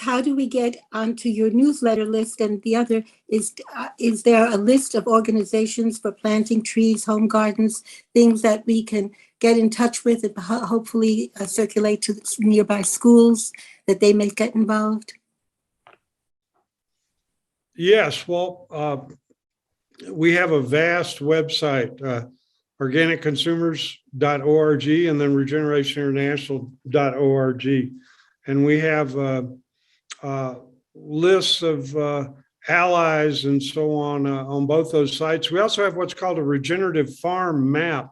how do we get onto your newsletter list? And the other is there a list of organizations for planting trees, home gardens, things that we can get in touch with and hopefully circulate to nearby schools that they may get involved? Yes, well, we have a vast website, organicconsumers.org and then regenerationinternational.org. And we have lists of allies and so on both those sites. We also have what's called a regenerative farm map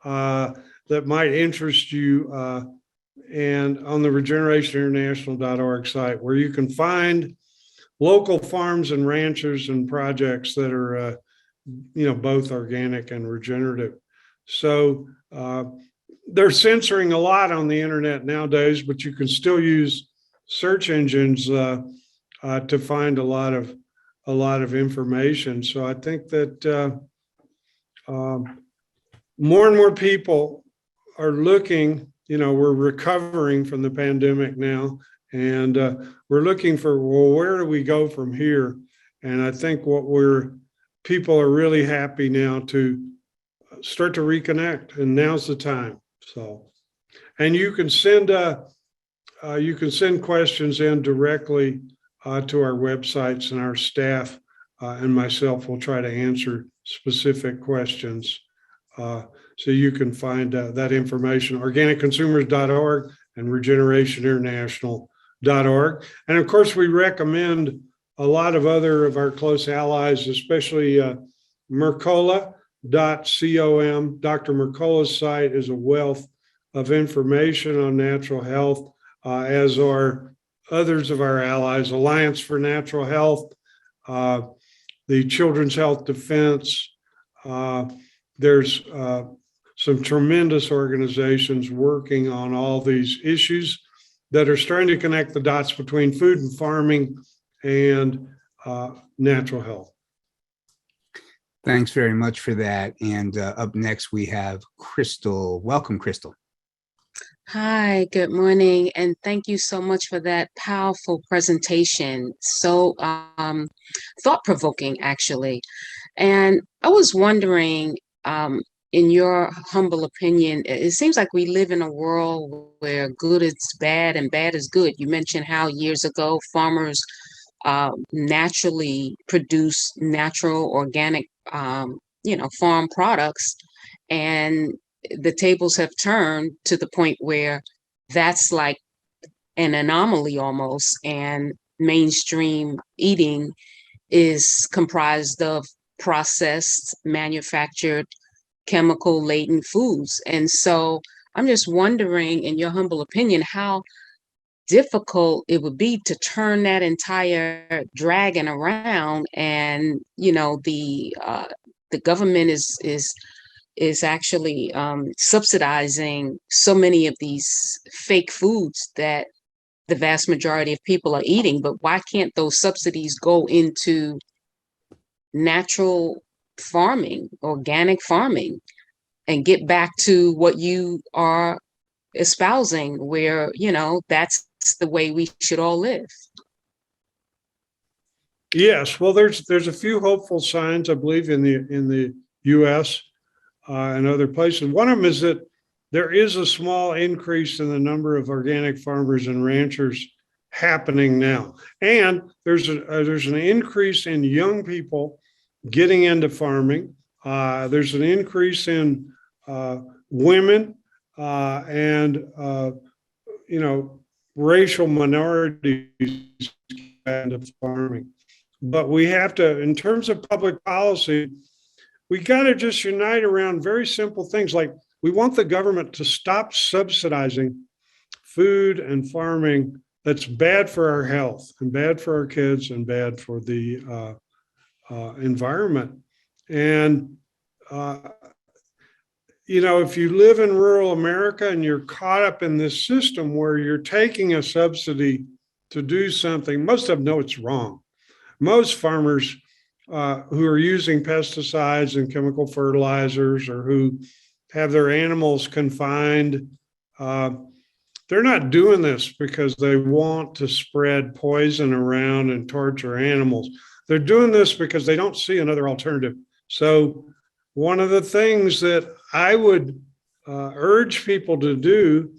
that might interest you, and on the regenerationinternational.org site, where you can find local farms and ranchers and projects that are both organic and regenerative. So they're censoring a lot on the internet nowadays, but you can still use search engines to find a lot of information. So I think that more and more people are looking. We're recovering from the pandemic now, and we're looking for, well, where do we go from here? And I think people are really happy now to start to reconnect, and now's the time. So, and you can send questions in directly to our websites, and our staff and myself will try to answer specific questions. So you can find that information, organicconsumers.org and regenerationinternational.org. And of course, we recommend a lot of other of our close allies, especially Mercola.com. Dr. Mercola's site is a wealth of information on natural health, as are others of our allies, Alliance for Natural Health, the Children's Health Defense. There's some tremendous organizations working on all these issues that are starting to connect the dots between food and farming and natural health. Thanks very much for that. And up next, we have Crystal. Welcome, Crystal. Hi, good morning, and thank you so much for that powerful presentation. So thought-provoking, actually. And I was wondering, in your humble opinion, it seems like we live in a world where good is bad and bad is good. You mentioned how years ago farmers naturally produce natural, organic, farm products, and the tables have turned to the point where that's like an anomaly almost, and mainstream eating is comprised of processed, manufactured, chemical-laden foods. And so I'm just wondering, in your humble opinion, how difficult it would be to turn that entire dragon around. And the government is actually subsidizing so many of these fake foods that the vast majority of people are eating. But why can't those subsidies go into natural farming, organic farming, and get back to what you are espousing, where that's the way we should all live? Yes, well, there's a few hopeful signs, I believe, in the U.S. And other places. One of them is that there is a small increase in the number of organic farmers and ranchers happening now, and there's an increase in young people getting into farming. There's an increase in women and racial minorities into farming. But we have to, in terms of public policy, we got to just unite around very simple things, like we want the government to stop subsidizing food and farming that's bad for our health and bad for our kids and bad for the environment. And, if you live in rural America and you're caught up in this system where you're taking a subsidy to do something, most of them know it's wrong. Most farmers who are using pesticides and chemical fertilizers, or who have their animals confined, they're not doing this because they want to spread poison around and torture animals. They're doing this because they don't see another alternative. So one of the things that I would urge people to do,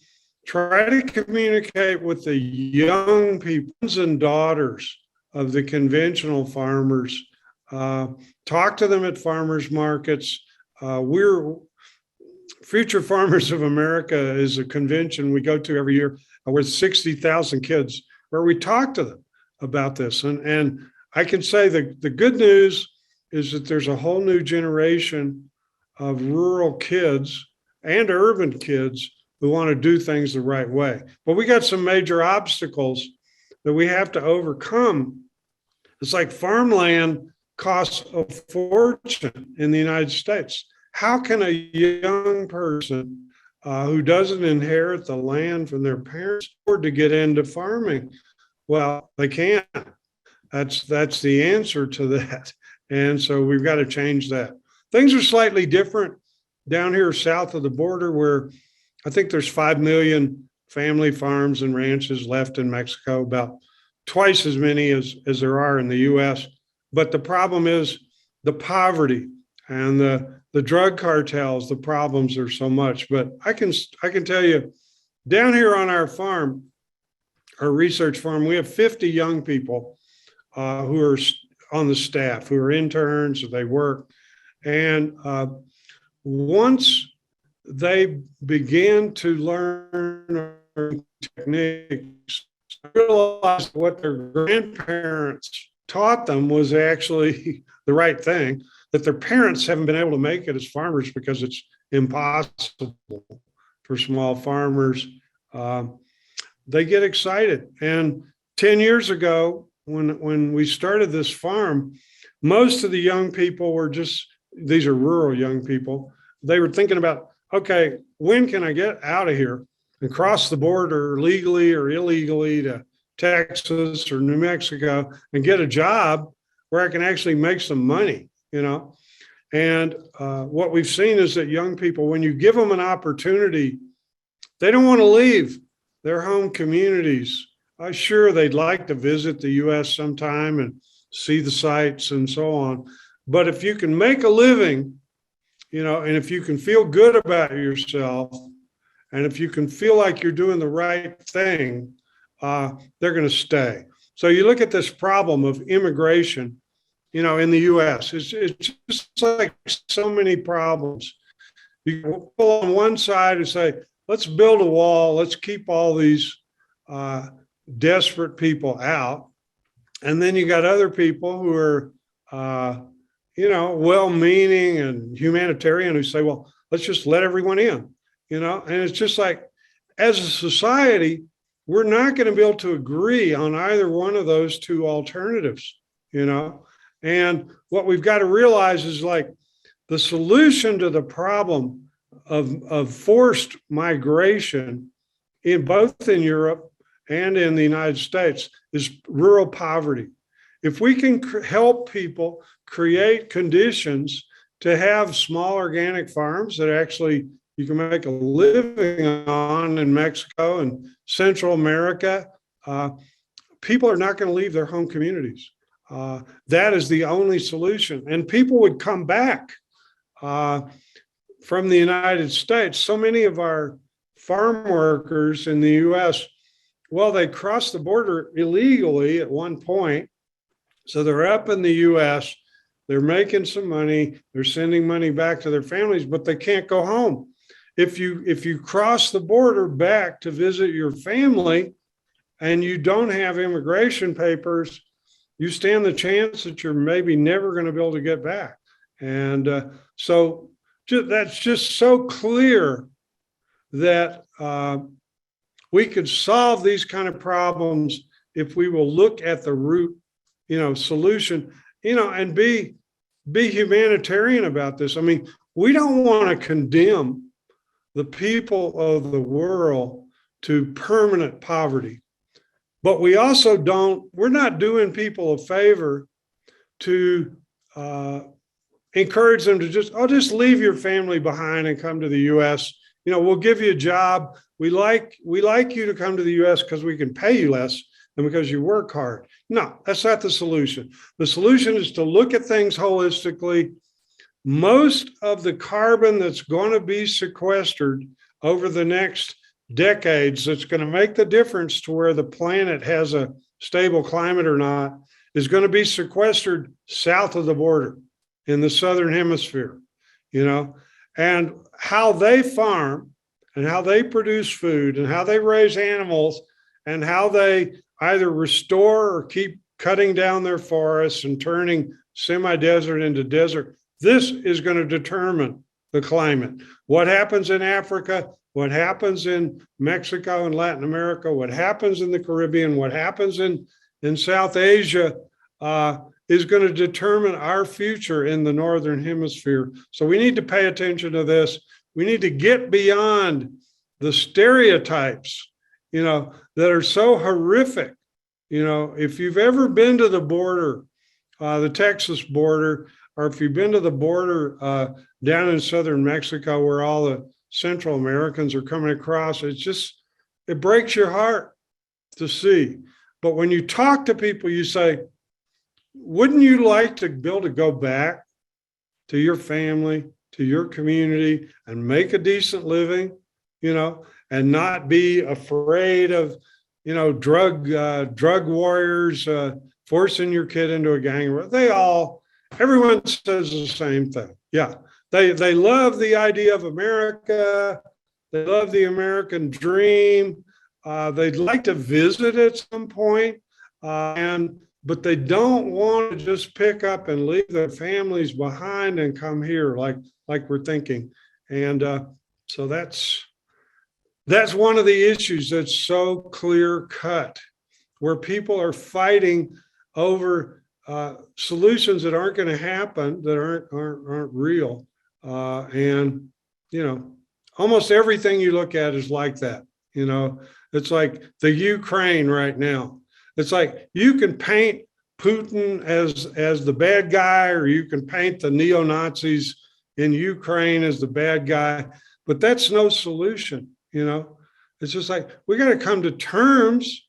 try to communicate with the young people and daughters of the conventional farmers. Talk to them at farmers markets. We're Future Farmers of America is a convention we go to every year with 60,000 kids where we talk to them about this. And I can say the good news is that there's a whole new generation of rural kids and urban kids who want to do things the right way. But we got some major obstacles that we have to overcome. It's like farmland costs a fortune in the United States. How can a young person who doesn't inherit the land from their parents afford to get into farming? Well, they can't. That's the answer to that. And so we've got to change that. Things are slightly different down here south of the border, where I think there's 5 million family farms and ranches left in Mexico, about twice as many as there are in the US. But the problem is the poverty and the drug cartels. The problems are so much. But I can tell you, down here on our farm, our research farm, we have 50 young people who are on the staff, who are interns, they work. And once they begin to learn techniques, realize what their grandparents taught them was actually the right thing, that their parents haven't been able to make it as farmers because it's impossible for small farmers. They get excited. And 10 years ago, when we started this farm, most of the young people were these are rural young people. They were thinking about, okay, when can I get out of here and cross the border legally or illegally to Texas or New Mexico and get a job where I can actually make some money, you know? And what we've seen is that young people, when you give them an opportunity, they don't want to leave their home communities. Sure, they'd like to visit the US sometime and see the sights and so on. But if you can make a living, you know, and if you can feel good about yourself, and if you can feel like you're doing the right thing, they're going to stay. So you look at this problem of immigration, you know, in the US, it's just like so many problems. You can pull on one side and say, let's build a wall, let's keep all these desperate people out. And then you got other people who are, you know, well-meaning and humanitarian who say, well, let's just let everyone in, you know? And it's just like, as a society, we're not going to be able to agree on either one of those two alternatives, you know? And what we've got to realize is, like, the solution to the problem of forced migration in both in Europe and in the United States is rural poverty. If we can help people create conditions to have small organic farms that actually you can make a living on in Mexico and Central America, people are not going to leave their home communities. That is the only solution. And people would come back from the United States. So many of our farm workers in the US, well, they crossed the border illegally at one point. So they're up in the US, they're making some money, they're sending money back to their families, but they can't go home. If you cross the border back to visit your family and you don't have immigration papers, you stand the chance that you're maybe never going to be able to get back. And so that's just so clear that we could solve these kind of problems if we will look at the root, you know, solution, you know, and be humanitarian about this. I mean, we don't want to condemn the people of the world to permanent poverty, but we also we're not doing people a favor to encourage them to just leave your family behind and come to the US we'll give you a job. We like you to come to the US because we can pay you less than because you work hard. No, that's not the solution. The solution is to look at things holistically. Most of the carbon that's going to be sequestered over the next decades, that's going to make the difference to where the planet has a stable climate or not, is going to be sequestered south of the border in the southern hemisphere, and how they farm and how they produce food and how they raise animals and how they either restore or keep cutting down their forests and turning semi-desert into desert. This is going to determine the climate. What happens in Africa, what happens in Mexico and Latin America, what happens in the Caribbean, what happens in South Asia is going to determine our future in the Northern Hemisphere. So we need to pay attention to this. We need to get beyond the stereotypes, that are so horrific. If you've ever been to the border, the Texas border, or if you've been to the border down in southern Mexico where all the Central Americans are coming across, it breaks your heart to see. But when you talk to people, you say, wouldn't you like to be able to go back to your family, to your community, and make a decent living, and not be afraid of, drug warriors forcing your kid into a gang? Everyone says the same thing. Yeah, they love the idea of America. They love the American dream. They'd like to visit at some point, but they don't want to just pick up and leave their families behind and come here like we're thinking. And so that's one of the issues that's so clear cut, where people are fighting over solutions that aren't going to happen, that aren't real. And almost everything you look at is like that. It's like the Ukraine right now. It's like you can paint Putin as the bad guy, or you can paint the neo-Nazis in Ukraine as the bad guy, but that's no solution. It's just like, we got to come to terms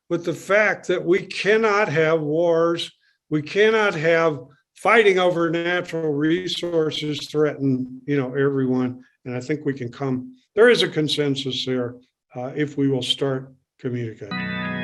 with the fact that we cannot have wars. We cannot have fighting over natural resources threaten, everyone. And I think there is a consensus there if we will start communicating.